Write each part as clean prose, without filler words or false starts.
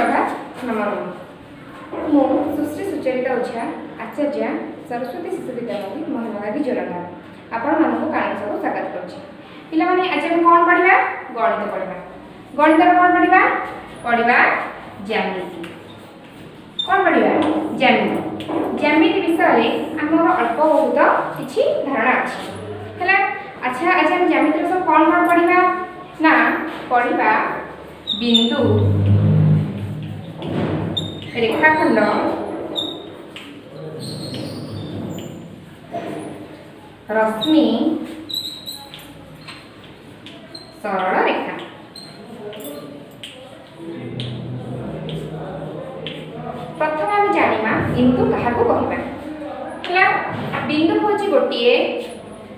सुप्रभात नमस्कार मु सुश्री सुचरिता ओझा आचार्य सरस्वती शिशु विद्यालय महानदी जोरंगा आपण मानक कारण सब स्वागत करुच्ची पिला माने आज हम कौन पढ़िबा गणित पढ़िबा गणित कौन पढ़िबा पढ़िबा ज्यामिति कौन पढ़िबा ज्यामिति ज्यामिति विषय रे हमर अल्प बहुत किछि धारणा अछि हला अच्छा आज हम ज्यामिति सब कौन कौन पढ़िबा ना पढ़िबा बिंदु रेखाखंड रश्मि सरल रेखा प्रथम आम जानिमा बिंदु क्या कहवा बिंदु हूँ गोटे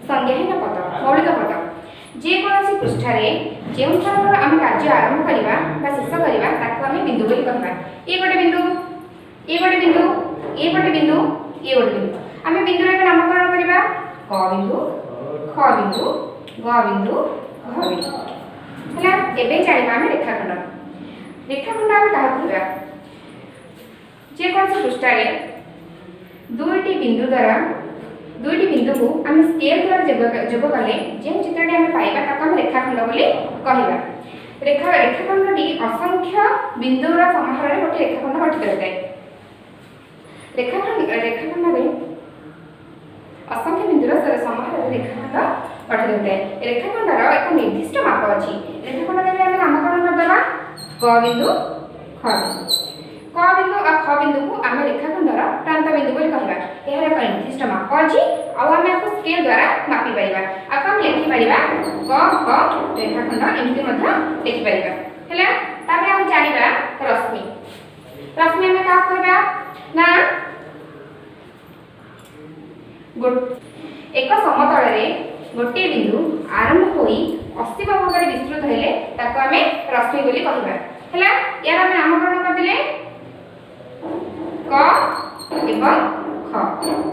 संज्ञाहीन पद मौलिक पद जेकोसी पृष्ठ जो थर आम कार्य आरंभ करवा शेष करवा आम बिंदु बोली कहवा ये गोटे बिंदु ये गोटे बिंदु ये गोटे बिंदु ये गोटे बिंदु आम बिंदु नामकरण करवा क बिंदु ख बिंदु ग बिंदु घ बिंदु है एवं जाना आम रेखाखंड रेखाखंड आम क्या कहवा जेकोसी पृष्ठ दुईटी बिंदु द्वारा दुईटी बिंदु को आम स्केल द्वारा जोग कले जो चित्रटी आम पाइबा ताको आम रेखाखंड बोली कहवा रेखाखंडटी असंख्य बिंदुर समाहार गोटे रेखाखंड गठित होता है रेखाखंड असंख्य बिंदुर समाहार रेखाखंड गठित होता है रेखाखंडर एक निर्दिष्ट माप अच्छी रेखाखंड आम नामकरण करदेवा क बिंदु ख बिंदु क बिंदु और ख बिंदु को आम रेखाखंडर प्रांत बिंदु बोली कहवा यार एक निर्दिष्ट माप अच्छी आम आपको स्केल द्वारा मापी पाइबा आपको आम लिखि पारिबा क ख रेखाखंड एमती मध्य लिखि पारिबा हैला तापर हम जानिबा रश्मि रश्मि में का कहबा ना एक समतल रे गोटे बिंदु आरंभ होई असीम भाव में विस्तृत हेले ताको आम रश्मि बोली कहबा हैला यार आम नामकरण कर देले क एवं ख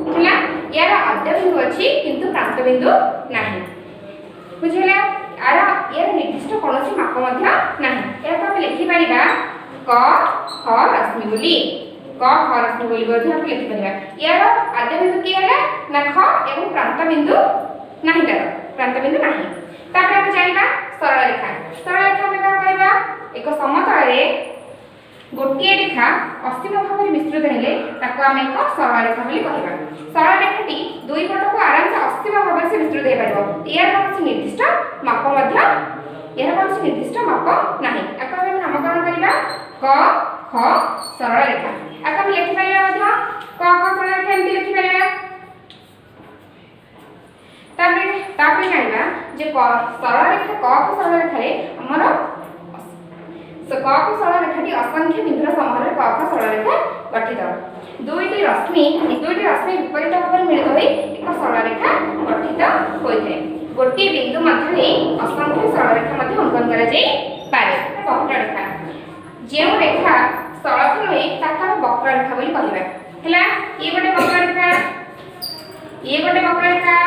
हैला यार आद्य बिंदु अछि किंतु प्रांत बिंदु नाही बुझिला यार निर्दिष्ट कौन माप ना या लिखि पारिबा क ख रश्मि बोली क ख रश्मि बोली लिखि पारिबा यार आद्य बिंदु की है ना ख एवं प्रांत बिंदु नाही तार प्रांत बिंदु नाही तापर हम जानिबा सरल रेखा में का कहबा एक समतल रे गोटे रेखा असीम भाव में विस्तृत हेले ताको आम एक सरल रेखा बोली कहबा सरल रेखाटी दुई पट को आराम से असीम भाव से विस्तृत हो पारिबो यार कौन निर्दिष्ट माप यार कौन निर्दिष्ट माप नाही आको हम नामकरण करबा क ख सरल रेखा आको हम लिखि पारिबा मध्य क ख सरल रेखा एमती लिखि पारिबा तापर जानिबा जे सरल रेखा क ख सरल रेखा रे हमर क ख सरल रेखाटी असंख्य बिंदुर समाहार क ख सरल रेखा गठित दुईटी रश्मि विपरीत भाव में मिलित होई एक सरल रेखा गठित होइथे गोटे बिंदु मध्य असंख्य सरल रेखा मध्य अंकन करा जाई पारे वक्र रेखा जे रेखा सड़क नुहे ताका वक्र रेखा बोली कहबा हैला ये गोटे वक्र रेखा ये गोटे वक्र रेखा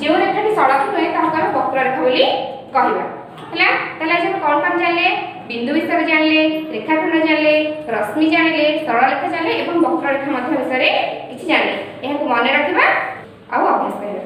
जो रेखाटी सड़क नुहे ताका वक्र रेखा बोली कहबा हैला तले जे कौन काम जानले बिंदु विषय जानले रेखाखंड जानले रश्मि जानले सरल रेखा जानले एवं वक्र रेखा मध्य विषय किछि जानले एहाको मन रखिबा आ अभ्यास करबा।